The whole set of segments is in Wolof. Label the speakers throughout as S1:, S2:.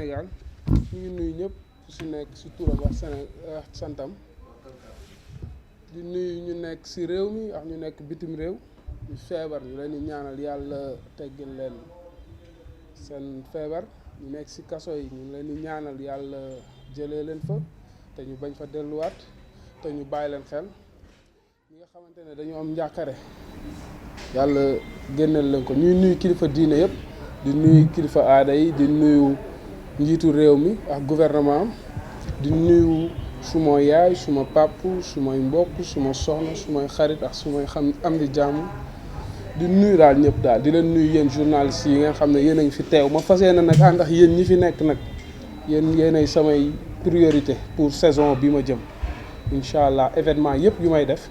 S1: Sénégal ñu ngi nuyu ñëpp su nekk si turam wax santam di nuyu ñu nekk si réew mi ak ñu nekk bitim réew ñu feebar ñu leen di ñaanal yàlla teggil leen seen feebar ñu nekk si kaso yi ñu leen di ñaanal yàlla jëlee leen fa te ñu bañ fa delluwaat te ñu bàyyi leen xel ñi nga xamante ne dañu am njàqare yàlla génneel leen ko ñuy nuyu kilifa diine yëpp di nuyu kilifa aada yi di nuyu njiitu réew mi ak gouvernement am di nuyu suma yaay suma pàpp sumay mbokk suma soxna sumay xarit ak sumay am di jàmm di nuyu daal ñëpp daal di leen nuyu yéen journalistes yi nga xam ne yéen a ngi fi teew ma fas yéene nag ànd ak yéen ñi fi nekk nag yéenay samay priorité pour saison bi ma jëm incha allah événement yëpp yu may def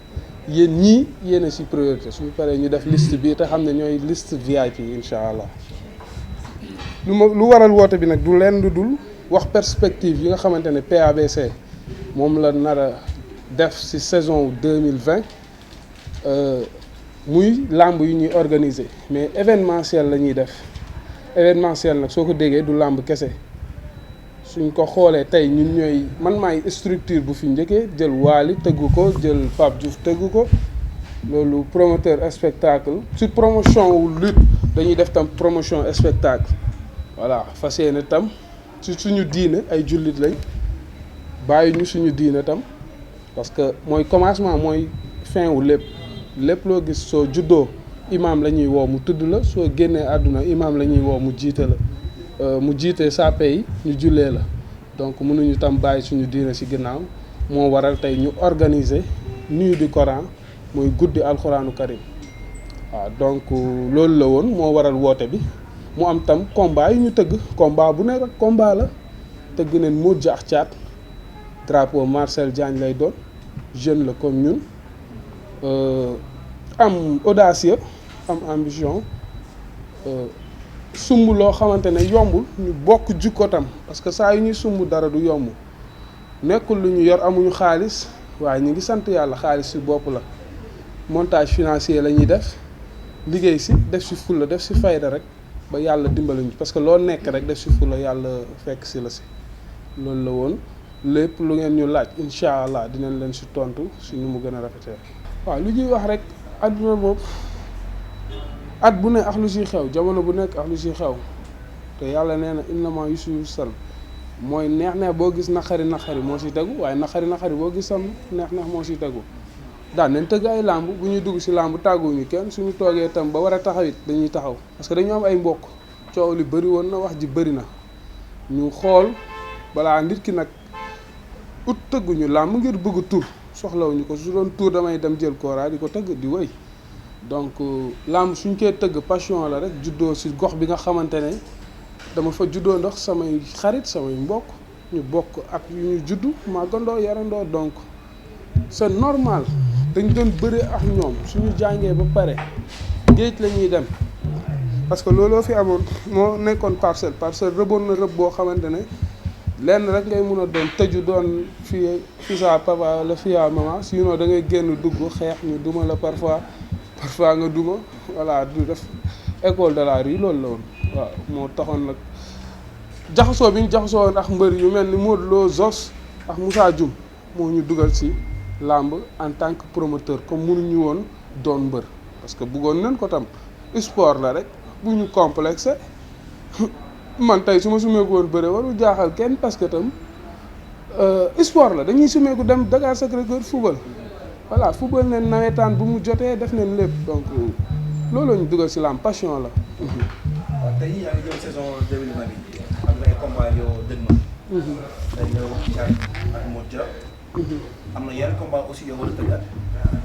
S1: yéen ñii yéen a si priorité suñu paree ñu def liste bi te xam ne ñooy liste VIP incha allah lu waral woote bi nag du leen lu dul wax perspective yi nga xamante ne PABC moom la nar a def si saison 2020 muy làmb yu ñuy organiser mais événementiel la ñuy def événementiel nag soo ko déggee du làmb kese suñ ko xoolee tey ñun ñooy man maay structure bu fi njëkkee jël Waly tëggu ko jël Pape Diouf tëggu ko loolu promoteur spectacle sur promotion wu lutte dañuy def tam promotion spectacle voilà fas yéene tam ci suñu diine ay jullit lañ bàyyi ñu suñu diine tam parce que mooy commencement mooy fin wu lépp loo gis soo juddoo imaam la ñuy woo mu tudd la soo génnee àdduna imaam la ñuy woo mu jiite la mu jiite sàppe yi ñu jullee la donc mënuñu tam bàyyi suñu diine ci ginnaaw moo waral tey ñu organiser nuit du Coran mooy guddi alxuraanu karim waaw donc loolu la woon moo waral woote bi mu am tam combat yi ñu tëgg combat bu nekk combat la tëgg neen Modou Dia ak Thiat drapeau Marcel Diagne lay doon jeune la comme ñun am audacieux am ambition sumb loo xamante ne yombul ñu bokk jikko tam parce que saa yu ñuy sumb dara du yomb nekkul lu ñu yor amuñu xaalis waaye ñu ngi sant yàlla xaalis ci bopp la montage financier la ñuy def liggéey ci def ci fulla def ci fayda rek ba yàlla dimbali ñu parce que loo nekk rek def ci fulla yàlla fekk ci la ci loolu la woon lépp lu ngeen ñu laaj incha allah dinañ leen ci tontu ci nu mu gën a rafetee. waaw lu ñuy wax rek àdduna moom at bu ne ak lu ciy xew jamono bu nekk ak lu ciy xew te yàlla nee na innama yusru sal mooy neex boo gis naqari moo ciy tegu waaye naqari boo gis sam neex moo ciy tegu daan nañ tëgg ay làmb bu ñuy dugg ci làmb tàgguñu kenn suñu toogee tam ba war a taxawit dañuy taxaw parce que dañu am ay mbokk coow li bëri woon na wax ji bëri na ñu xool balaa nit ki nag ut tëgguñu làmb ngir bëgg tur soxlawuñu ko su doon tur damay dem jël kooraa di ko tëgg di wëy donc làmb suñ koy tëgg passion la rek juddoo ci gox bi nga xamante ne dama fa juddoo ndox samay xarit samay mbokk ñu bokk ak yu ñu juddu màggandoo yarandoo donc c'est normal dañ doon bëre ak ñoom suñu jàngee ba pare géej la ñuy dem parce que looloo fi amoon moo nekkoon parcelle rëboon na rëb boo xamante ne lenn rek ngay mun a doon tëju doon fii sa papa wala fii sa maman sinon da ngay génn dugg xeex ñu duma la parfois nga duma voilà du def école de la rue loolu la woon waaw moo taxoon nag jaxasoo bi ñu jaxasoo woon ak mbër yu mel ni Modou Lo Zos ak Moussa Dioum moo ñu dugal ci làmb en tant que promoteur comme mënuñu woon doon mbër parce que bëggoon nañ ko tam sport la rek bu ñu complexé man tey su ma sumeeku woon bëre warul jaaxal kenn parce que tam sport la dañuy sumeeku dem Dakar Sacré-Cœur football voilà football neen nawetaan bu mu jotee def neen lépp donc loolu ñu dugal ci làmb passion la.
S2: waaw tey yaa ngi jëm saison 2020 bi am na ay combat yoo dëgg ma. tey nga wax Thiat ak Modou Dia. am na yenn combat aussi yow war a tëggaat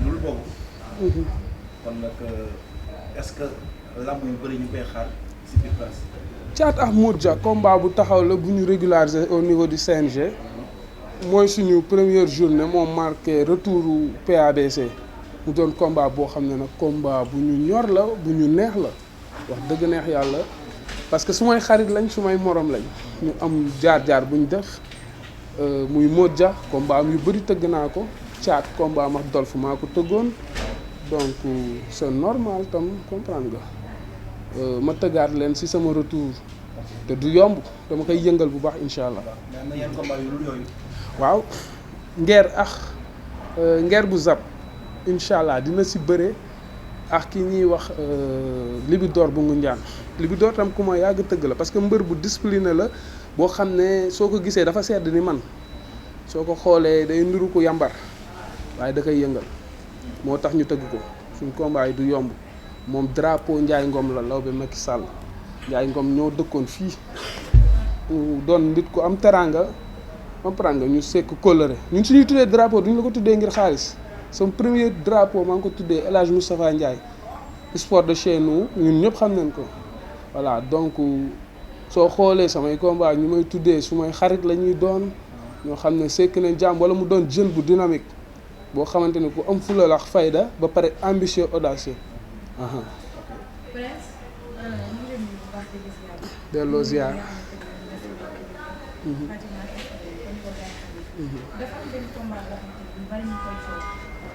S2: loolu boobu. kon nag est-ce que lamb yu bëri ñu koy xaar ci biir place.
S1: Thiat ak Modou Dia combat bu taxaw la bu ñu régulariser au niveau du CNG. mooy suñu première journée moo marqué retouru PABC mu doon combat boo xam ne nag combat bu ñu ñor la bu ñu neex la wax dëgg neex yàlla parce que su may xarit lañ su may morom lañ ñu am jaar-jaar bu ñu def muy Modou Dia combat am yu bëri tëgg naa ko Thiat combat am ak Dolf maa ko tëggoon donc c'est normal tam comprendre nga ma tëggaat leen ci sama retour te du yomb dama koy yëngal bu baax incha allah.
S2: mais am na yenn combat yu dul yooyu.
S1: waaw ngeer bu zap incha allah dina si bëre ak ki ñuy wax Libidor bu Ngunjaan. Libidor tam ku ma yàgg tëgg la parce que mbër bu discipliné la boo xam ne soo ko gisee dafa sedd ni man soo ko xoolee day nduru ko yambar waaye da koy yëngal moo tax ñu tëgg ko suñ combat yi du yomb moom drapeau Ndiaye Ngom la Lawbe Macky Sall Ndiaye Ngom ñoo dëkkoon fii doon nit ku am teranga comprendre nga ñu sekk kóllëre ñun suñuy tuddee drapeau duñu la ko tuddee ngir xaalis sama premier drapeau maa ngi ko tuddee El Hadj Moustapha Ndiaye sport de chez nous ñun ñëpp xam nañ ko voilà donc soo xoolee samay combat ñu may tuddee su may xarit la ñuy doon ñoo xam ne sekk nañ jàmm wala mu doon jeune bu dynamique boo xamante ne ku am fula la fayda ba pare ambitieux audacieux. delloo ziar.
S3: dafa am benn combat boo xamante ni ñu bari ñu koy coow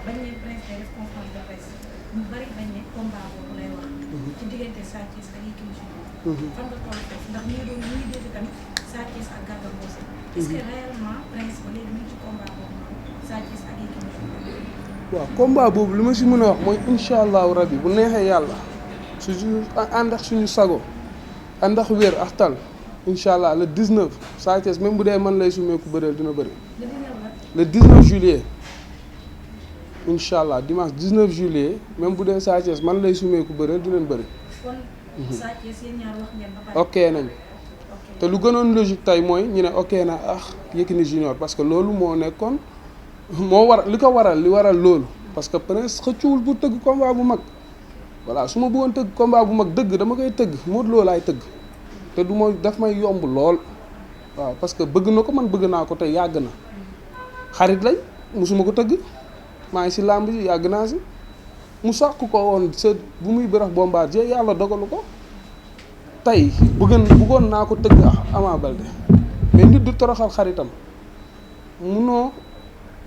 S3: bañ ne Prince day def conférence de presse ñu bari bañ ne combat boobu lay wax. ci diggante Sa Thiès ak Yékini Junior. fan nga toll foofu ndax ñu ngi dégg tamit Sa Thiès ak Garga Mbossé. est-ce que réellement Prince ba léegi ñu ngi ci combat boobu noonu Sa Thiès ak Yékini Junior.
S1: waaw combat boobu li ma si mën a wax mooy incha allahu rabi bu neexee yàlla suñu ànd ak suñu sago ànd ak wér ak tal incha allah le 19 Sa Thiès même bu dee man lay sumeeku bëreel dina bëri. le 19 juillet incha allah dimanche 19 juillet même bu dee Sa Thiès man lay sumeeku bëreel dinañ bëri.
S3: kon Sa Thiès yéen ñaar wax ngeen ba pare.
S1: ok nañ te lu gënoon logique tey mooy ñu ne ok na Yékini Junior parce que loolu moo nekkoon moo war li ko waral li waral loolu parce que Prince xëccuwul bu tëgg combat bu mag voilà su ma bëggoon tëgg combat bu mag dëgg dama koy tëgg Modou Lo laay tëgg te du ma daf may yomb lool waaw parce que bëgg na ko man bëgg naa ko te yàgg na xarit lañ musuma ko tëgg maa ngi si làmb ji yàgg naa si mu sàkk ko woon sa bu muy bërëx Bombardier yàlla dogalu ko tey bëggoon naa ko tëgg Ama Baldé mais nit du toroxal xaritam munoo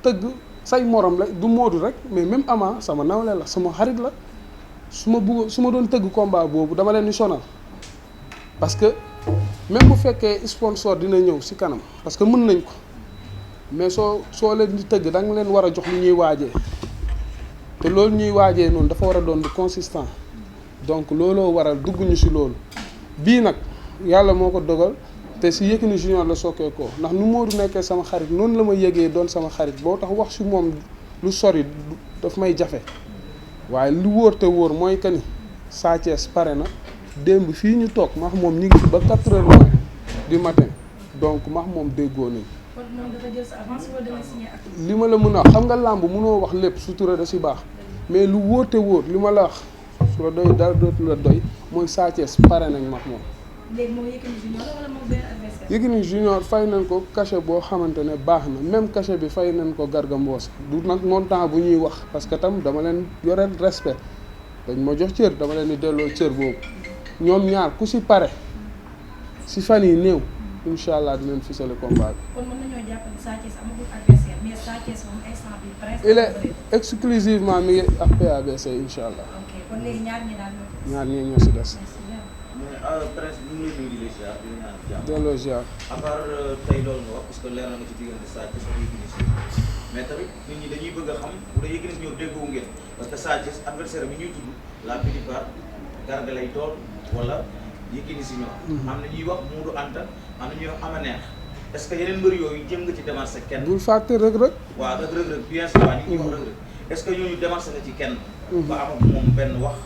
S1: tëgg say morom la du Modou rek mais même Ama sama nawle la sama xarit la su ma doon tëgg combat boobu dama leen di sonal parce que même bu fekkee sponsor dina ñëw si kanam parce que mën nañ ko mais soo leen di tëgg da nga leen war a jox lu ñuy waajee te loolu ñuy waajee noonu dafa war a doon du consistant donc looloo waral dugg ñu si loolu bii nag yàlla moo ko dogal te si Yékini Junior la sokkee ko ndax nu Modou nekkee sama xarit noonu la ma yëgee doon sama xarit boo tax wax si moom lu sori daf may jafe waaye lu wóor te wóor mooy que ni Sa Thiès pare na démb fii ñu toog max moom ñu ngi fi ba 4 heures du matin donc max moom déggoo nañ.
S3: kon moom dafa jël sa avance wala dana signé ak.
S1: li ma la mën a wax xam nga làmb mënoo wax lépp sutura da si baax mais lu wóor te wóor li ma la wax su la doy dara dootu la doy mooy Sa Thiès pare nañ max moom.
S3: léegi moom Yékini Junior wala moom benn adversaire.
S1: Yékini Junior fay nañ ko cachet boo xamante ne baax na même cachet bi fay nañ ko Garga Mbossé du nag montant bu ñuy wax parce que tam dama leen yoreel respect dañ ma jox cër dama leen di delloo cër boobu ñoom ñaar ku si pare si fan yi néew incha allah dinañ fisale combat bi.
S3: kon mën nañoo jàpp ne Sa Thiès amagul adversaire mais Sa Thiès moom instant bi presque.
S1: il est exclusivement mi ngi ak PABC incha allah.
S3: ok kon léegi ñaar ñi daal
S1: ñaar ñii ñoo si des.
S3: merci bien.
S2: mais Prince ñu ngi lay nuyu di la ziar di la ñaan jàmm.
S1: delloo ziar.
S2: à part tey loolu nga wax parce que leer na nga ci diggante Sa Thiès ak Yékini Junior mais tamit nit ñi dañuy bëgg a xam bu dee Yékini Junior déggoo ngeen parce que Sa Thiès adversaire bi ñuy tudd la plupart Garga lay doon wala Yékini Junior. am na ñuy wax Modou Anta am na ñuy wax Ama Neex est-ce que yeneen mbër yooyu jëm nga ci démarché kenn.
S1: bul fàtte Reug Reug.
S2: waaw Reug Reug bien sûr waaw ñu ngi wax Reug Reug est-ce que ñooñu démarché nga ci kenn. ba am ak moom benn wax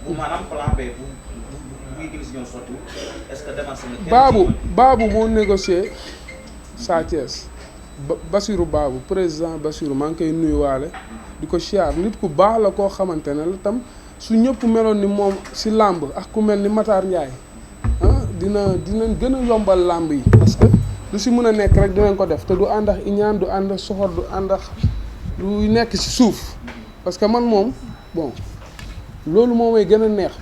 S2: bu maanaam plan B bu Yékini Junior sotti est-ce que démarché nga kenn.
S1: Babou moo négocié Sa Thiès Bassirou Babou président Bassirou maa ngi koy nuyuwaale di ko siyaar nit ku baax la koo xamante ne la tam su ñëpp meloon ni moom si làmb ak ku mel ni Matar Ndiaye dinañ gën a yombal làmb yi parce que lu si mën a nekk rek dinañ ko def te du ànd ak iñaan du ànd ak soxor du ànd ak lu nekk si suuf parce que man moom bon loolu moo may gën a neex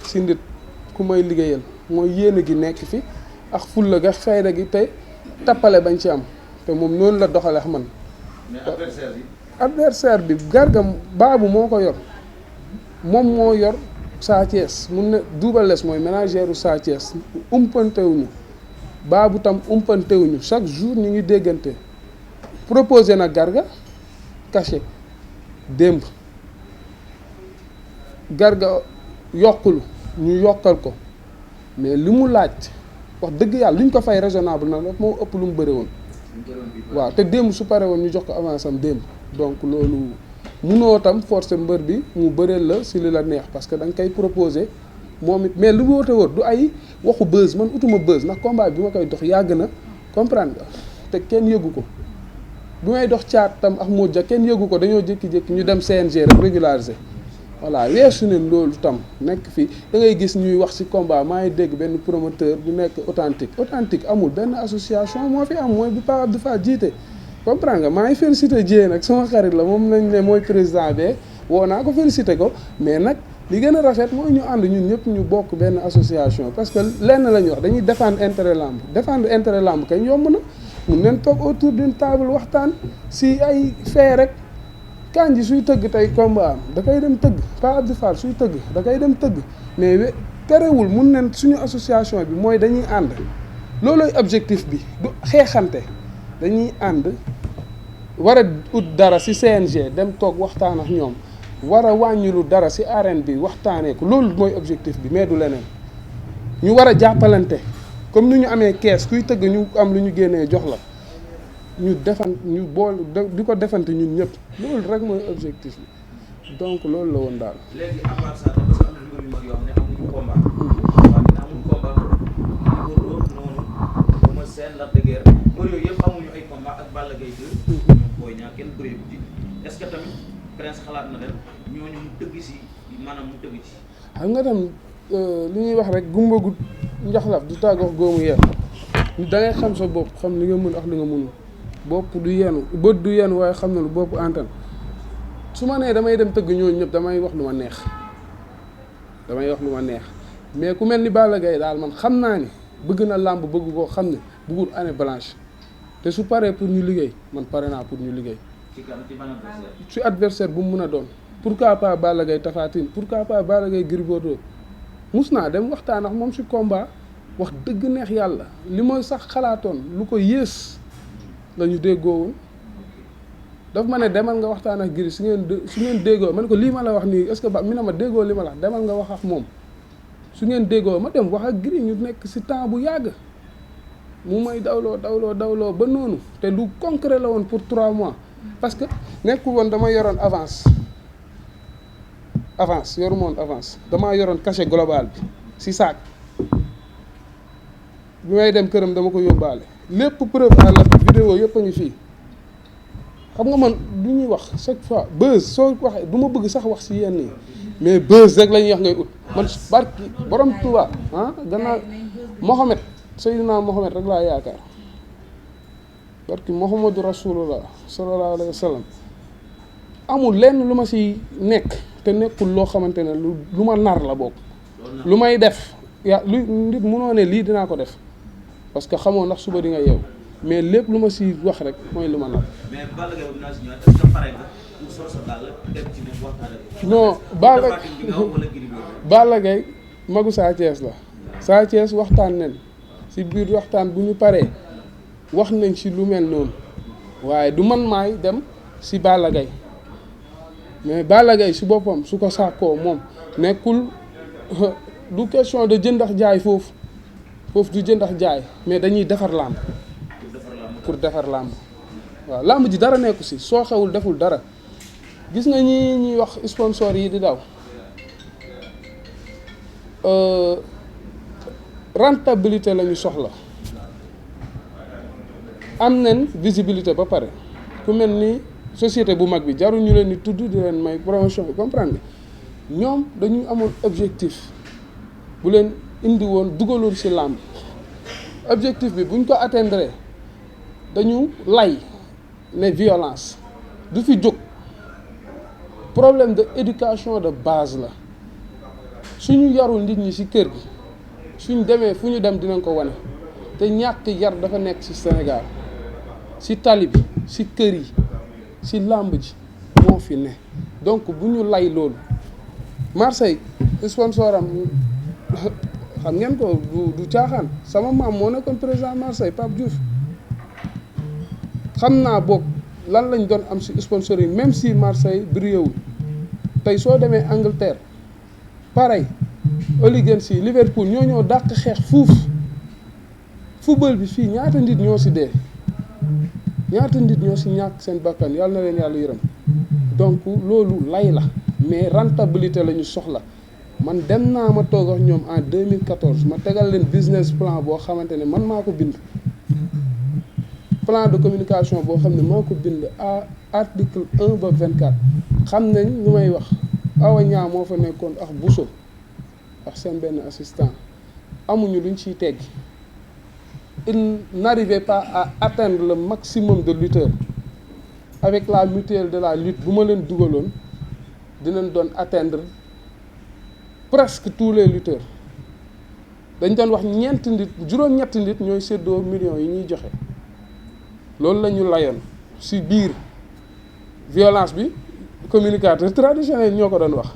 S1: si nit ku may liggéeyal mooy yéene gi nekk fi ak fulla ga fayda gi te tappale bañ ci am te moom noonu la doxaleex man.
S2: mais
S1: adversaire bi Garga Babou moo ko yor moom moo yor Sa Thiès mun na Double Less mooy ménagère u Sa Thiès umpantewuñu Babou tam umpantewuñu chaque jour ñu ngi déggante proposé na Garga cachet démb Garga yokkulu ñu yokkal ko mais li mu laaj wax dëgg yàlla li ñu ko fay raisonnable na rek moo ëpp lu mu bëri woon waaw te démb su pare woon ñu jox ko avance am démb donc loolu munoo tam forcer mbër bi mu bëreel la si li la neex parce que da nga koy proposer moom it mais lu wóote wóor du ay waxu buzz man utuma buzz ndax combat bi ma koy dox yàgg na comprendre nga te kenn yëgu ko bi may dox caat tam ak Modja kenn yëgu ko dañoo jékki-jékki ñu dem CNG rek régulariser voilà weesu ne loolu tam nekk fii da ngay gis ñuy wax ci combat maa ngi dégg benn promoteur bu nekk authentique amul benn association moo fi am mooy bu Pape Abdou Fall jiite comprendre nga maa ngi félicité Dieng nag sama xarit la moom lañ ne mooy président be woo naa ko félicité ko mais nag li gën a rafet mooy ñu ànd ñun ñëpp ñu bokk benn association parce que lenn la ñu wax dañuy défendre intérêt lamb kañ yomb na mun neen toog autour d'une table waxtaan ci ay fee rek Kandji suy tëgg tey combat am da koy dem tëgg Pape Abdou Fall suy tëgg da koy dem tëgg mais terewul mun neen suñu association bi mooy dañuy ànd loolooy objectif bi du xeexante dañuy ànd war a ut dara ci CNG dem toog waxtaan ak ñoom war a wàññilu dara ci arène bi waxtaanee ko loolu mooy objectif bi mais du leneen ñu war a jàppalante comme ni ñu amee kees kuy tëgg ñu am lu ñu génnee jox la ñu ñu bool di ko defante ñun ñëpp loolu rek mooy objectif bi donc loolu la woon daal.
S2: léegi à part ça parce que am na mbir yu mag yoo xam ne amuñu combat. waaw dina amul combat noonu Eumeu Sène Lac de Guiers mbir yooyu yëpp amuñu ay combat ak Balla Gaye 2. ñoom Boy Niang kenn bëree bu ci est-ce que tamit Prince xalaat na leen ñooñu mu tëgg si maanaam mu tëgg ci.
S1: xam nga tam li ñuy wax rek gumba gu njaxlaf du tàggoo góomu yer da ngay xam sa bopp xam li nga mën ak li nga mënul. bopp du yenu bët du yenu waaye xam na lu bopp antan su ma nee damay dem tëgg ñooñu ñëpp damay wax lu ma neex mais ku mel ni Balla Gaye daal man xam naa ni bëgg na làmb bëgg koo xam ne bëggul année blanche te su paree pour ñu liggéey man pare naa pour ñu liggéey ci adversaire bu mu mën a doon pourquoi pas Balla Gaye Tapha Tine pourquoi pas Balla Gaye Gris Bordeaux mus naa dem waxtaan ak moom ci combat wax dëgg neex yàlla li mooy sax xalaatoon lu ko yées la ñu déggoowul daf ma ne demal nga waxtaan ak Gris su ngeen déggoo ma ne ko lii ma la wax nii est-ce que ba mi ne ma déggoo li ma la wax demal nga wax ak moom su ngeen déggoo ma dem wax ak Gris ñu nekk ci temps bu yàgg mu may dawloo ba noonu te lu concret la woon pour 3 mois parce que nekkul woon dama yoroon avance yoruma woon avance damaa yoroon cachet global bi ci saak bi may dem këram dama ko yóbbaale lépp preuve à la vidéo yëpp a ngi fii xam nga man du ñuy wax chaque fois buzz soo waxee du ma bëgg sax wax ci yenn yi mais buzz rek la ñuy wax ngay ut man barki borom Tuubaa gannaaw Mohamed Seydina Mohamed rek laa yaakaar barki Muhammadu Rasulullah sallallahu alayhi wa sallam amul lenn lu ma ci nekk te nekkul loo xamante ne lu ma nar la bokk lu may def lu nit mënoo ne lii dinaa ko def parce que xamoo ndax suba di nga yeew mais lépp lu ma ci wax rek mooy lu ma nar. mais Balla Gaye dinaa si ñëwaat est-ce que pare nga pour sol sa dàll dem ci moom waxtaan non Balla Gaye magu Sa Thiès la Sa Thiès waxtaan nañ ci biir waxtaan bu ñu paree wax nañ ci lu mel noonu waaye du man maay dem ci Balla Gaye mais Balla Gaye ci boppam su ko sàkkoo moom nekkul du question de jëndax jaay foofu du jëndax jaay mais dañuy defar làmb pour defar làmb waaw làmb ji dara nekku ci soo xewul deful dara gis nga ñuy wax sponsor yi di daw rentabilité la ñu soxla am nañ visibilité ba pare ku mel ni société bu mag bi jarul ñu leen di tudd di leen may promotion bi comprendre nga ñoom dañu amoon objectif bu leen indi woon dugaloon ci làmb objectif bi buñ ko atteindre dañu lay ne violence du fi jóg problème de éducation de base la suñu yarul nit ñi ci kër gi suñ demee fu ñu dem dinañ ko wane te ñàkk yar dafa nekk ci Sénégal ci tali bi ci kër yi ci làmb ji moo fi ne donc bu ñu lay loolu Marseille sponsor am xam ngeen ko du caaxaan sama maam moo nekkoon président Marseille Pape Diouf xam naa boog lan lañ doon am si sponsoring même si Marseille brillé wul tey soo demee Angleterre pareil Hooligans yi Liverpool ñoo dàq xeex fuuf football bi fii ñaata nit ñoo si dee ñaata nit ñoo si ñàkk seen bakkan yàlla na leen yàlla yërëm donc loolu lay la mais rentabilité la ñu soxla man dem naa ma toog ak ñoom en 2014 ma tegal leen business plan boo xamante ne man maa ko bind plan de communication boo xam ne maa ko bind à article 1 ba 24 xam nañ lu may wax Awa Niang moo fa nekkoon ak Bousso ak seen benn assistant amuñu luñ ciy teggi il n'arrivait pas à atteindre le maximum de lutteurs avec la mutuelle de la lutte bu ma leen dugaloon dinañ doon atteindre presque tous les lutteurs dañ doon wax ñeenti nit juróom-ñetti nit ñooy séddoo millions yi ñuy joxe loolu la ñu layoon ci biir violence bi communicateur traditionnel ñoo ko doon wax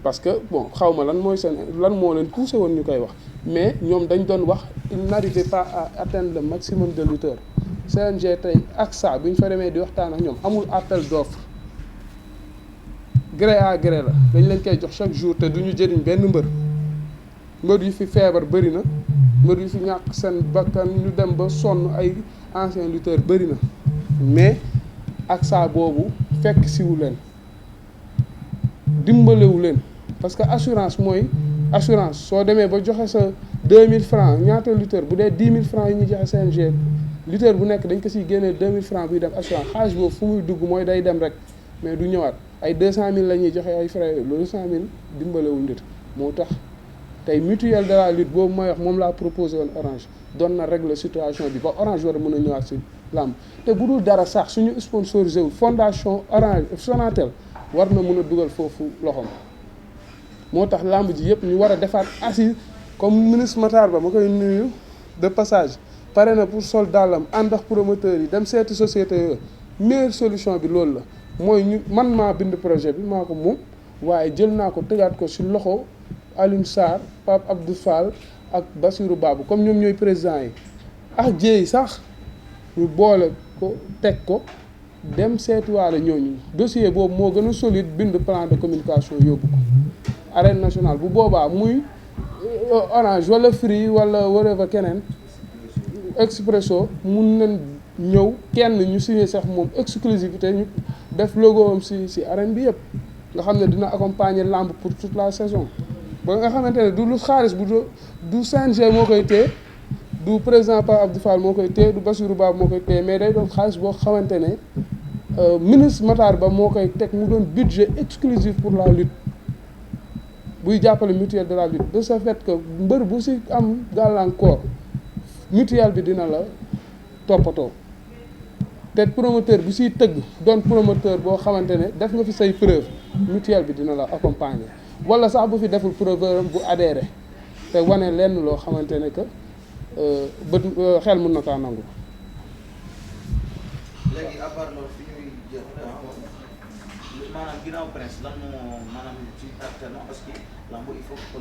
S1: parce que bon xaw ma lan mooy seen lan moo leen poussé woon ñu koy wax mais ñoom dañ doon wax il n'arrivait pas à atteindre le maximum de lutteurs CNG tey ak ça bu ñu fa demee di waxtaan ak ñoom amul appel d'offre gré à gré la dañ leen koy jox chaque jour te du ñu jëriñ benn mbër yu fi feebar bëri na mbër yu fi ñàkk seen bakkan ñu dem ba sonn ay anciens lutteurs bëri na mais ak ça boobu fekk siwu leen dimbalewu leen parce que assurance mooy assurance soo demee ba joxe sa 2000 francs ñaata lutteur bu dee 10 000 francs yi ñuy joxe CNG lutteur bu nekk dañ ko siy génnee 2000 francs buy dem assurance xaalis boobu fu muy dugg mooy day dem rek mais du ñëwaat ay 200000 la ñuy joxe ay frais loolu 100000 dimbalewul nit moo tax tey mutuelle de la lutte boobu may wax moom laa proposé woon Orange doon na régler situation bi ba Orange war a mën a ñëwaat si làmb te bu dul dara sax suñu sponsorisé wu fondation Orange Sonatel war na mën a dugal foofu loxoom moo tax làmb ji yëpp ñu war a defaat assise comme ministre Matar Ba ma koy nuyu de passage pare na pour sol dàllam ànd ak promoteurs yi dem seeti société yooyu meilleure solution bi loolu la mooy ñu man maa bind projet bi maa ko moom waaye jël naa ko tegaat ko si loxo Alioune Sarr Pape Abdou Fall ak Bassirou Babou comme ñoom ñooy président yi ak jéey sax ñu boole ko teg ko dem seetiwaale ñooñu dossier boobu moo gën a solide bind plan de communication yóbbu ko arène nationale bu boobaa muy Orange wala Free wala whatever keneen Expresso mun nañ ñëw kenn ñu signé sax moom exclusivité ñu def logo am si arène bi yëpp nga xam ne dina accompagner lamb pour toute la saison ba nga xamante ne du lu xaalis du CNG moo koy téye du président Pape Abdou Fall moo koy téye du Bassirou Ba moo koy téye mais day doon xaalis boo xamante ne ministre Matar Ba moo koy teg mu doon budget exclusif pour la lutte buy jàppale mutuelle de la lutte de ce fait que mbër bu si am gàllankoor mutuelle bi dina la toppatoo te promoteur bu siy tëgg doon promoteur boo xamante ne def nga fi say preuve mutuelle bi dina la accompagner wala sax bu fi deful preuve bu adhéré te wane lenn loo xamante ne que bët xel mën na kaa nangu.
S2: léegi à part loolu fi ñuy jël maanaam ginnaaw presse lan moo maanaam ci actuellement parce que lamb il faut que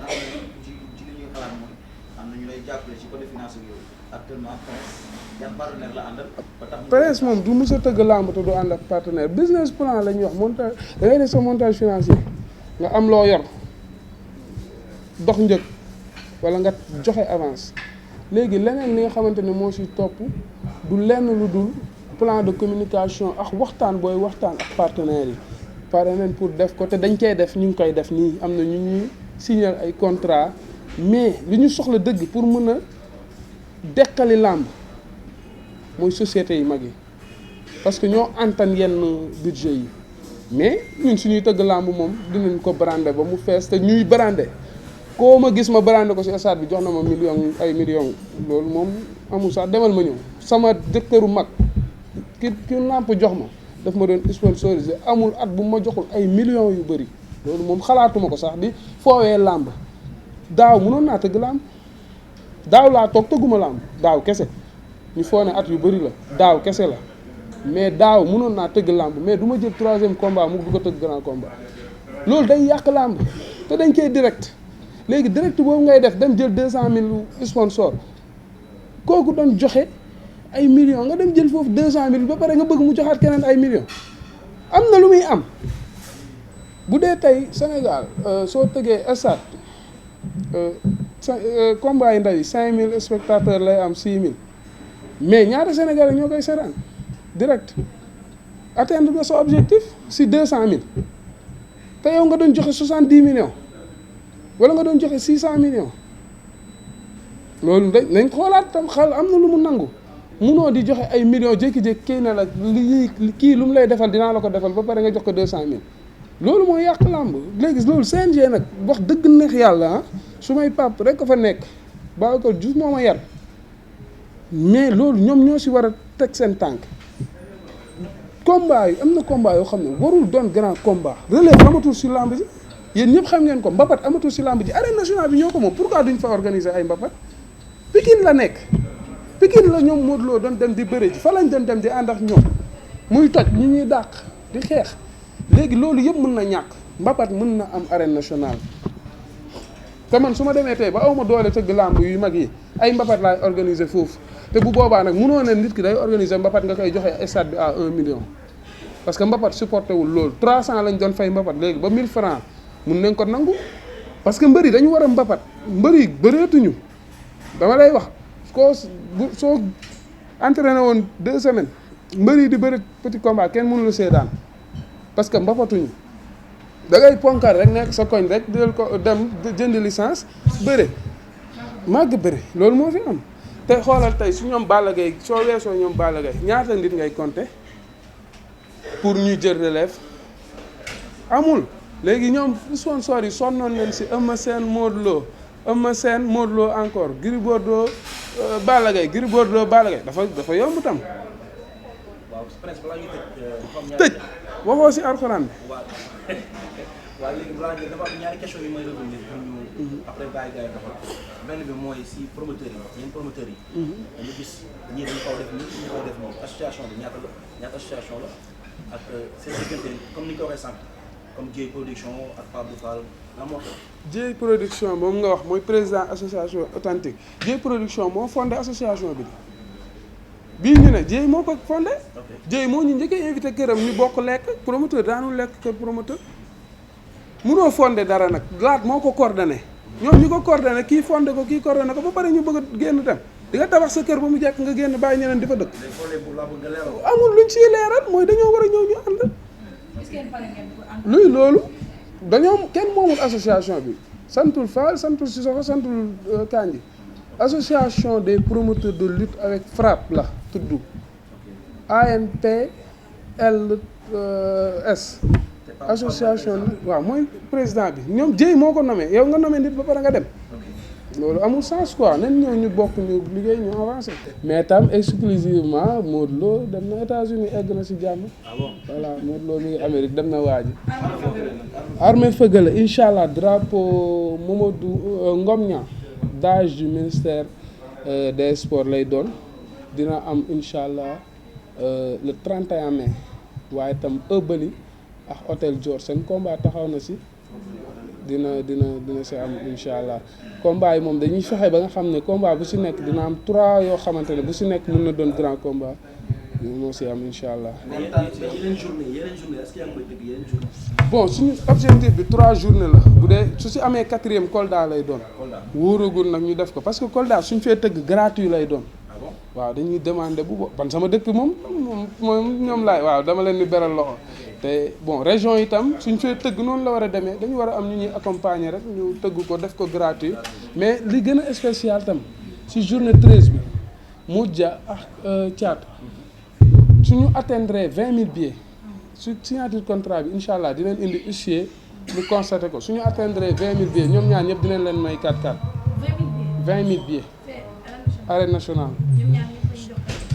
S2: ci li ñuy xalaat mooy am na ñu lay jàppale ci côté finance yooyu actuellement presse yan partenaire la àndal ba tax.
S1: presse moom du mës a tëgg lamb te du ànd ak partenaire business plan la ñuy wax montage da ngay def sa montage financier nga am loo yor dox njëg wala nga joxe avance léegi leneen li nga xamante ne moo si topp du lenn lu dul plan de communication ak waxtaan booy waxtaan ak partenaires yi pare nañ pour def ko te dañ koy def ñu ngi koy def nii am na ñu ñuy signer ay contrat mais li ñu soxla dëgg pour mën a dekkali làmb mooy sociétés yi mag yi parce que ñoo antan yenn budget yi mais ñun suñuy tëgg làmb moom dinañ ko brander ba mu fees te ñuy brander koo ma gis ma brander ko ci stade bi jox na ma ay millions loolu moom amul sax demal ma ñëw sama jëkkëru mag ki nàmp jox ma daf ma doon sponsorisé amul at bu ma joxul ay millions yu bëri loolu moom xalaatuma ko sax di foowee làmb daaw mënoon naa tëgg làmb daaw laa toog tëgguma làmb daaw kese ñu foo ne at yu bëri la daaw kese la mais daaw mënoon naa tëgg làmb mais du ma jël 3e combat mu du ko tëgg grand combat loolu day yàq làmb te dañ koy direct léegi direct boobu ngay def dem jël 200.000 sponsor kooku doon joxe ay millions nga dem jël foofu 200.000 ba pare nga bëgg mu joxaat keneen ay millions am na lu muy am bu dee tey Sénégal soo tëgee stade combat yi ndaw yi 5.000 spectateurs lay am 6.000 mais ñaata Sénégalais ñoo koy seetaan direct atteindre nga sa objectif si 200.000 te yow nga doon joxe 70 millions wala nga doon joxe 600 millions loolu nañ xoolaat tam xel am na lu mu nangu munoo di joxe ay millions jékki-jékki kii ne la li kii lu mu lay defal dinaa la ko defal ba pare nga jox ko 200.000 loolu mooy yàq làmb léegi loolu CNG nag wax dëgg neex yàlla ah su may pap rek ko fa nekk Babacar Diouf moo ma yar mais loolu ñoom ñoo si war a teg seen tànk combat yi am na combat yoo xam ne warul doon grand combat relève amatul si lamb ji yéen ñëpp xam ngeen ko mbapat amatul si lamb ji arène nationale bi ñoo ko moom pourquoi duñ fa organiser ay mbapat Pikine la nekk Pikine la ñoom Modou Lo doon dem di bëre ji fa lañ doon dem di ànd ak ñoom muy toj ñu ñuy dàq di xeex léegi loolu yëpp mën na ñàkk mbapat mën na am arène nationale te man su ma demee tey ba awma doole tëgg lamb yu mag yi ay mbapat laay organiser foofu te bu boobaa nag munoo ne nit ki day organiser mbapat nga koy joxe stade bi à 1 million parce que mbapat supporté wul loolu 300 lañ doon fay mbapat léegi ba 1000 francs mun nañ ko nangu parce que mbëri dañu war a mbapat mbëri bëreetuñu dama lay wax soo entraîné woon 2 semaines mbëri di bëri petit combat kenn mënu la seedaan parce que mbapatuñu da ngay ponkal rek nekk sa koñ rek del ko dem jënd licence bëre màgg bëre loolu moo fi am te xoolal tey su ñoom Balla Gaye soo weesoo ñoom Balla Gaye ñaata nit ngay compter pour ñu jël relève amul léegi ñoom sponsor yi sonnoon leen si Eumeu Sène Modou Lo Eumeu Sène Modou Lo encore Gris Bordeaux Balla Gaye Gris Bordeaux Balla Gaye dafa yomb tam.
S2: waaw presque balaa ñuy
S1: tëj waxoo si alxuraan bi.
S2: waaw léegi balaa ñuy dafa am ñaari question yi may revenir pour ñu après bàyyi gars yi dafa benn bi mooy si promoteurs yi yéen promoteurs yi. dañu gis ñii dañu kaw def nii ñu kaw def nii association bi ñaata association la ak seen diggante comme ni ñu ko waxee sànq comme Dieye production ak Pape Fall lan moo tax.
S1: Dieye production moom nga wax mooy président association authentique Dieye production moo fondé association bi bii ñu ne Dieye moo ko fondé. Dieye moo ñu njëkkee invité këram ñu bokk lekk promoteur daanul lekk kër promoteur. munoo fondé dara nag laat moo ko coordonné ñoom ñu ko coordonné kii fondé ko kii coordonné ko ba pare ñu bëgg a génn dem di nga tabax sa kër ba mu jekk nga génn bàyyi ñeneen di fa dëkk. amul luñ ciy leeral mooy dañoo war a ñëw ñu ànd. luy loolu dañoo kenn moomul association bi santul Fall santul Sissoko santul Kandji association des promoteurs de lutte avec frappe la tudd ANPLS. association waaw mooy président bi ñoom Dieye moo ko nommé yow nga nommé nit ba pare nga dem loolu amul sens quoi nañ ñëw ñu bokk ñu liggéey ñu avancé. mais tam exclusivement Modou Lo dem na États-Unis egg na si jàmm. voilà Modou Lo mi ngi Amérique dem na waaji armée fëgala incha allah drapeau Mamadou Ngom Niang DAGE du ministère des sports lay doon dina am incha allah le 31 mai waaye tam ëbbali ak hôtel Dior seen combat taxaw na si dina si am incha allah combat yi moom dañuy fexe ba nga xam ne combat bu si nekk dina am 3 yoo xamante ne bu si nekk mën na doon grand combat moo si am incha allah.
S2: yeneen journée est-ce que yaa ngi koy dégg yeneen journée.
S1: bon suñu objectif bi 3 journées la bu dee su si amee 4e Kolda lay doon. wóoragul nag ñu def ko parce que Kolda suñ fee tëgg gratuit lay doon. waaw dañuy demander bu ban sama dëkk moom ñoom laay waaw dama leen di beral loxo. te bon région itam suñ fee tëgg noonu la war a demee dañu war a am ñu ñuy accompagner rek ñu tëgg ko def ko gratuit mais li gën a spécial tam si journée 13 bi Modja ak Thiat suñu atteindre 20 000 billets su signature contrat bi incha allah dinañ indi huissier ñu constaté ko suñu atteindre 20 000 billets ñoom ñaar ñëpp dinañ leen may 4x4. 20 000 billets. arène nationale.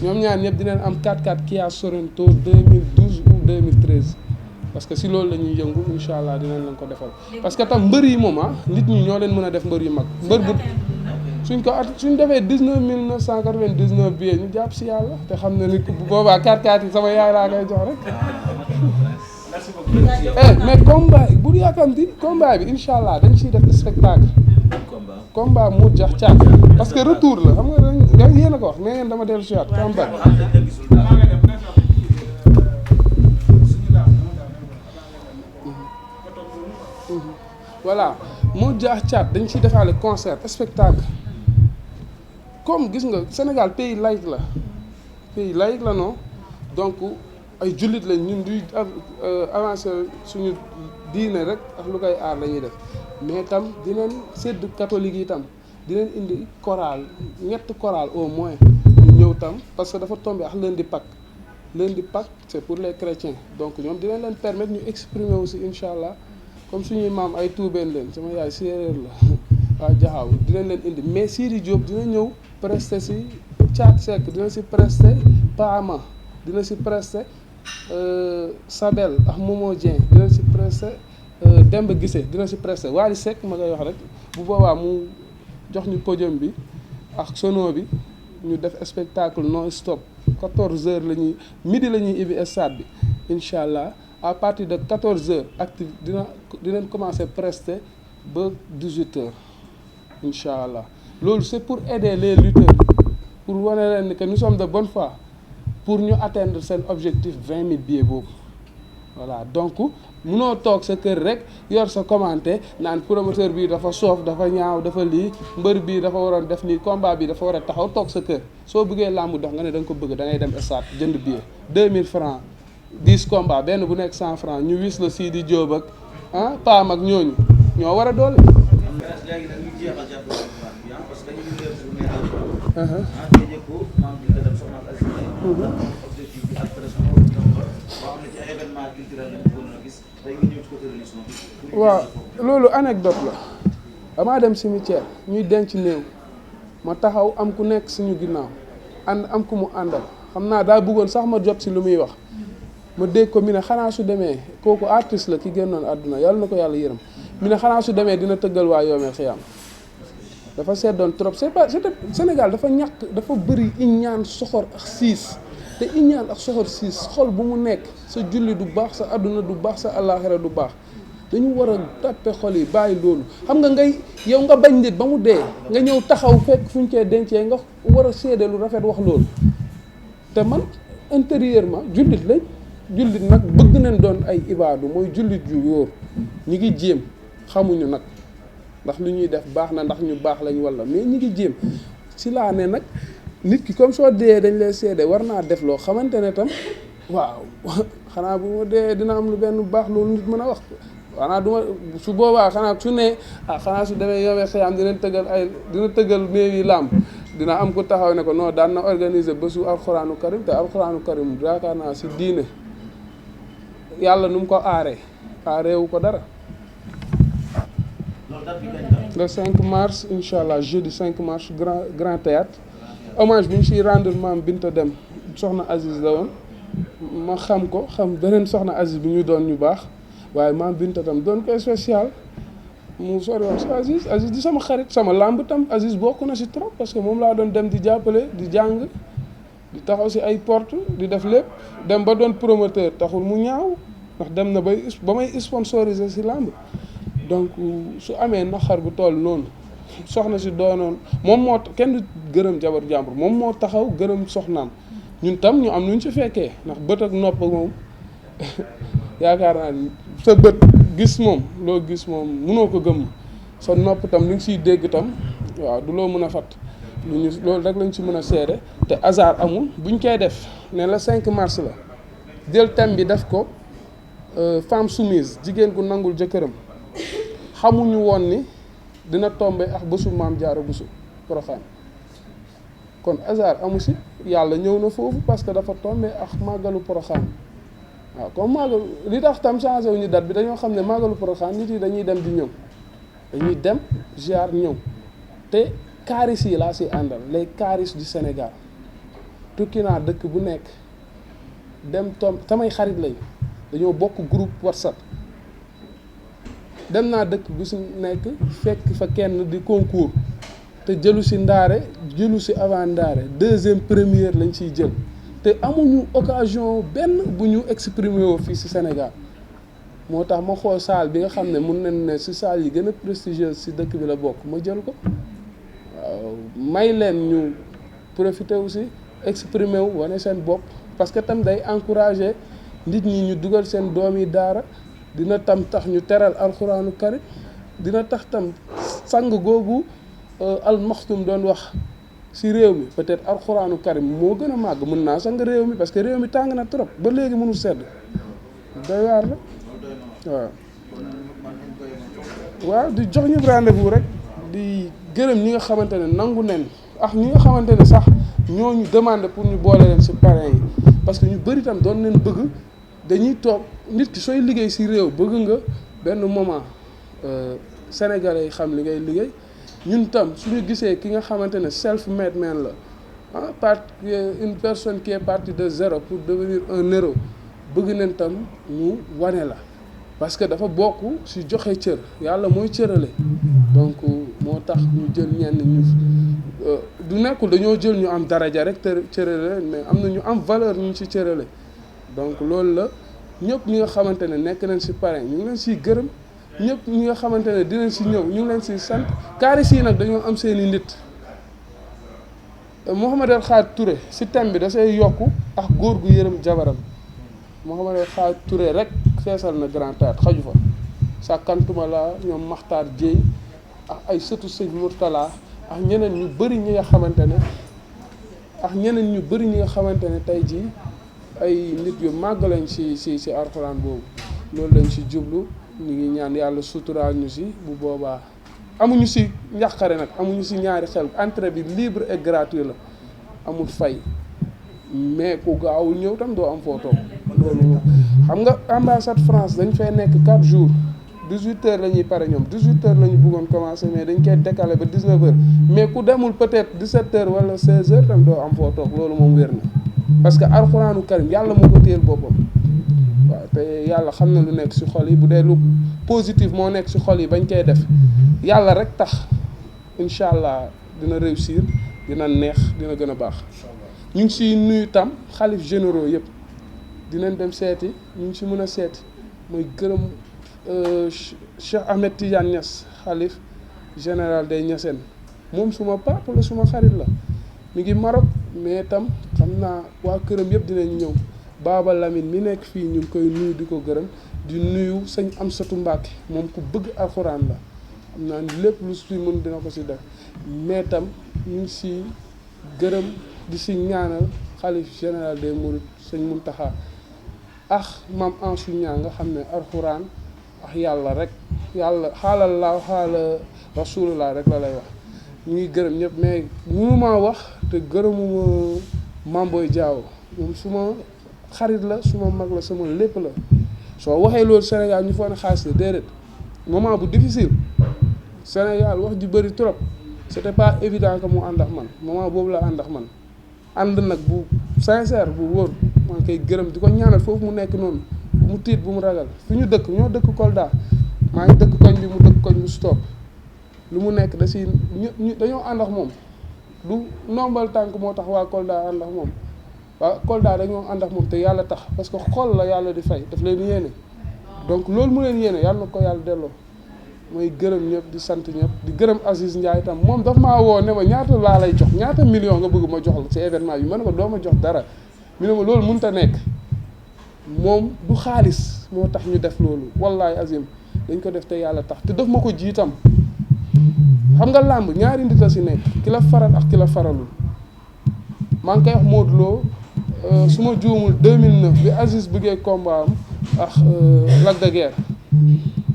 S1: ñoom ñaar ñëpp dinañ am 4x4 Kia Sorento 2012 ou 2013 parce que si loolu la ñuy yëngu incha allah dinañ leen ko defal parce que tam mbër yi moom nit ñi ñoo leen mën a def mbër yu mag mbër bu suñ defee 19 999 billets ñu jàpp si yàlla te xam ne ni bu boobaa 4x4 yi sama yaay laa koy jox rek. mais combat bu yàkkamti combat bi incha allah dañ ciy def spectacle. combat mu jax caat parce que retour la xam nga yéen a ko wax mais yéen dama dellu si waat combat voilà mu jaax caat dañ ciy defaale concert spectacle comme gis nga Sénégal pays laïque la non donc ay jullit lañ ñun duy avancer suñu diine rek ak lu koy aar la ñuy def mais tam dinañ sédd catholique yi tam dinañ indi chorale ñett chorale au moins ñu ñëw tam parce que dafa tombé ak lundi Pâques c'est pour les chrétiens donc ñoom dinañ leen permettre ñu exprimer aussi incha allah comme suñuy maam ay tuubeen leen sama yaay séeréer la waa jaxaaw dinañ leen indi mais Sidi Diop dina ñëw prester si Thiat Seck dina si prester Paama dina si prester Sabel ak Momo Dieng dina si prester Demba Guissé dina si prester Wally Seck ma koy wax rek bu boobaa mu jox ñu podium bi ak sono bi ñu def spectacle non stop 14h midi la ñuy ibi stade bi incha allah à partir de 14h dinañ commencer prester ba 18h incha allah loolu c'est pour aider les lutteurs pour wane leen ni que nous sommes de bonne foi pour ñu atteindre seen objectif 20 000 billets boobu voilà donc munoo toog sa kër rek yor sa commenté naan promoteur bii dafa soof dafa ñaaw dafa lii mbër bii dafa waroon def nii combat bi dafa war a taxaw toog sa kër soo bëggee làmb dox nga ne da nga ko bëgg da ngay dem stade jënd billet 2000 francs 10 combats benn bu nekk 100 francs ñu wis la Sidi Diop ak Pam ak ñooñu ñoo war a doole.
S2: léegi nag ñu jeexal ci Abdou bi parce que dañuy leer bu neexal tëjee ko maam bi nga dem soxna ak objectif bi ak pression boo xam ne ci ay événement culturel lañ bëggoon a gis tey nga ñëw ci côté religion bi.
S1: waaw loolu anecdote la damaa dem cimetière ñuy denc néew ma taxaw am ku nekk suñu ginnaaw am ku mu àndal xam naa daa bëggoon sax ma jot si lu muy wax ma dégg ko mi ne xanaa su demee kooku artiste la ki génnoon àdduna yàlla na ko yàlla yërëm mi ne xanaa su demee dina tëggal waa yoomee xiyaam dafa seddoon trop Sénégal dafa ñàkk dafa bëri iñaan soxor ak siis te iñaan ak soxor siis xol bu mu nekk sa julli du baax sa àdduna du baax sa àllaaxira du baax dañu war a tàppe xol yi bàyyi loolu xam nga yow nga bañ nit ba mu dee nga ñëw taxaw fekk fu ñu koy dencee nga war a seede lu rafet wax loolu te man intérieurement jullit lañ jullit nag bëgg nañ doon ay ibaadu mooy jullit yu wóor ñi ngi jéem xamuñu nag ndax lu ñuy def baax na ndax ñu baax lañ walla mais ñi ngi jéem si laa ne nag nit ki comme soo dee dañ lay seede war naa def loo xamante ne tam waaw xanaa bu ma dee dina am lu benn baax loolu nit mën a wax xanaa duma su boobaa xanaa su ne xanaa su demee yoowee xëyaam dina tëggal néew yi làmb dina am ku taxaw ne ko non daan na organiser bésu alxuraanu karim te alxuraanu karim yaakaar naa si diine yàlla nu mu ko aareewu ko dara. le 5 mars incha allah jeudi 5 mars grand théâtre hommage bi ñu siy rendre maam Binta Dem soxna Aziz la woon ma xam beneen soxna Aziz bi ñu doon ñu baax waaye maam Binta tam doon koy spécial mu sori woon si Aziz di sama xarit sama làmb tam Aziz bokk na si trop parce que moom laa doon dem di jàppale di jàng di taxaw si ay porte di def lépp dem ba doon promoteur taxul mu ñaaw ndax dem na ba may sponsoriser si làmb donc su amee naxar bu toll noonu soxna si doonoon moom moo kenn du gërëm jabar jàmbur moom moo taxaw gërëm soxnaam ñun tam ñu am lu ñu ci fekkee ndax bët ak nopp moom yaakaar naa ni sa bët gis moom loo gis moom mënoo ko gëm sa nopp tam li nga siy dégg tam waaw du loo mën a fat loolu rek lañ ci mën a seede te hasard amul buñ koy def ne la 5 mars la jël thème bi def ko femme soumise jigéen gu nangul jëkkëram xamuñu woon ni dina tombe ak bésu maam Jaara Buso Poroxaan kon hasard amu si yàlla ñëw na foofu parce que dafa tombe ak màggalu Poroxaan waaw comme màggalu li tax tam changé wuñu date bi dañoo xam ne màggalu Poroxaan nit yi dañuy dem di ñëw dañuy dem ziar ñëw te kaaris yi laa si àndal les kaaris du Sénégal tukki naa dëkk bu nekk dem samay xarit lañ dañoo bokk groupe WhatsApp dem naa dëkk bu si nekk fekk fa kenn di concours te jëlu si ndaare jëlu si avant ndaare deuxième première lañ ciy jël te amuñu occasion benn bu ñu exprimer woo fii si Sénégal moo tax ma xool salle bi nga xam ne mun nañ ne si salle yi gën a prestigieuse si dëkk bi la bokk ma jël ko waaw may leen ñu profiter aussi exprimer wu wane seen bopp parce que tam day encourager nit ñi ñu dugal seen doom yi daara dina tam tax ñu teral alxuraanu karim dina tax tam sang googu al maxtum doon wax si réew mi peut-être alxuraanu karim moo gën a màgg mën naa sang réew mi parce que réew mi tàng na trop ba léegi mënul sedd doy waar la waaw di jox ñëpp rendez-vous rek di gërëm ñi nga xamante ne nangu nen ak ñi nga xamante ne sax ñooñu demandé pour ñu boole leen si parrain yi parce que ñu bëri tam doon leen bëgg dañuy toog nit ki sooy liggéey si réew bëgg nga benn moment sénégalais yi xam li ngay liggéey ñun tam suñu gisee ki nga xamante ne self-made man la une personne qui est partie de zéro pour devenir un héros bëgg nañ tam ñu wane la parce que dafa bokk si joxe cër yàlla mooy cërale donc moo tax ñu jël ñenn ñu du nekkul dañoo jël ñu am daraja rek cërale mais am na ñu am valeur ñu ci cërale donc loolu la ñëpp ñi nga xamante ne nekk nañ si parrain ñu ngi leen siy gërëm ñëpp ñi nga xamante ne dinañ si ñëw ñu ngi leen siy sant kaaris yi nag dañoo am seeni nit Mouhamed El Hadj Touré si thème bi da say yokku ak góor gu yërëm jabaram Mouhamed El Hadj Touré rek feesal na Grand Théâtre xaju fa sa kantuma la ñoom Makhtar Dieye ak ay sëtu sëñ Mourtala ak ñeneen ñu bëri ñi nga xamante ne tey jii ay nit yu màgg lañ si alxuraan boobu loolu lañ si jublu ñu ngi ñaan yàlla suturaal ñu si bu boobaa amuñu si njàqare nag amuñu si ñaari xel entrée bi libre et gratuit la amul fay mais ku gaawul ñëw tam doo am foo toog loolu xam nga ambassade France dañ fay nekk 4 jours 18h la ñuy pare ñoom 18h la ñu bëggoon commencer mais dañ koy décaler ba 19h mais ku demul peut-être 17h wala 16h tam doo am foo toog loolu moom wér na parce que alxuraanu karim yàlla moo ko téyel boppam waaw te yàlla xam na lu nekk ci xol yi bu dee lu positif moo nekk ci xol yi bañ koy def yàlla rek tax incha allah dina réussir dina neex dina gën a baax ñu ngi siy nuyu tam xalif généraux yëpp dinañ dem seeti ñu ngi si mën a seeti mooy gërëm Cheikh Ahmed Tidiane Niass xalif général des Niassènes moom suma papa la suma xarit la mi ngi Maroc mais tam xam naa waa këram yëpp dinañ ñëw Baba Lamine mi nekk fii ñu ngi koy nuyu di ko gërëm di nuyu sëñ Amsatu Mbàkke moom ku bëgg alxuraan la xam naa ni lépp lu si mën dina ko si def mais tam ñu ngi si gërëm di si ñaanal xalif général des Mourides sëñ Muntaxa ak maam Ansu Ñaan nga xam ne alxuraan ak yàlla rek yàlla xaalal laa xaala rasulullah rek la lay wax ñu ngi gërëm ñëpp mais mënuma wax te gërëmuma Mamboy Diaw moom suma xarit la suma mag la sama lépp la soo waxee loolu Sénégal ñu foog ne xaalis la déedéet moment bu difficile Sénégal wax ji bëri trop c'était pas évident que mu ànd ak man moment boobu la ànd ak man ànd nag bu sincère bu wóor maa ngi koy gërëm di ko ñaanal foofu mu nekk noonu bu mu tiit bu mu ragal fi ñu dëkk ñoo dëkk Kolda maa ngi dëkk koñ bi mu dëkk koñ mu stop lu mu nekk da si ñu dañoo ànd ak moom du nombal tànk moo tax waa Kolda ànd ak moom waa Kolda dañoo ànd ak moom te yàlla tax parce que xol la yàlla di fay daf leen yéene donc loolu mu leen yéene yàlla na ko yàlla delloo mooy gërëm ñëpp di sant ñëpp di gërëm Aziz Ndiaye tam moom daf maa woo ne ma ñaata laa lay jox ñaata million nga bëgg ma jox la ci événement bi ma ne ko doo ma jox dara mi ne ma loolu mënut a nekk moom du xaalis moo tax ñu def loolu wallahi azim dañ ko def te yàlla tax te daf ma ko jiitam xam nga làmb ñaari nit a si nekk ki la faral ak ki la faralul maa ngi koy wax Modou Lo su ma juumul 2009 bi Aziz bëggee combat am ak Lac de Guiers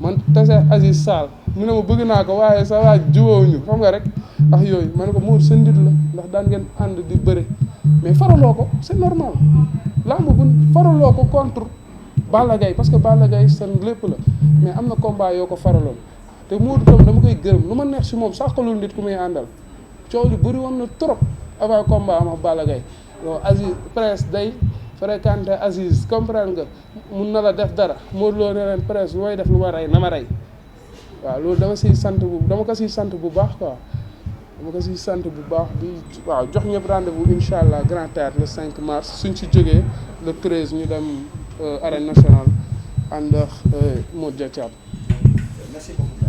S1: man tase Aziz Sall mu ne ma bëgg naa ko waaye sa waa jiwooñu xam nga rek ak yooyu ma ne ko Modou sa nit la ndax daan ngeen ànd di bëre mais faraloo ko c'est normal làmb bu faraloo ko contre Balla Gaye parce que Balla Gaye seen lépp la mais am na combat yoo ko faraloon te Modou tam dama koy gërëm lu ma neex si moom sàqalul nit ku muy àndal coow li bëri woon na trop avant combat am ak Balla Gaye yow Aziz presse day fréquenté Aziz comprendre nga mun na la def dara Modou Lo ne leen presse lu may def lu ma rey na ma rey waaw loolu dama ko siy sant bu baax quoi dama ko siy sant bu baax di waaw jox ñëpp rendez-vous incha allah Grand Théâtre le 5 mars suñ si jógee le 13 ñu dem arène nationale ànd ak Modou Dia Thiam.
S2: merci beaucoup.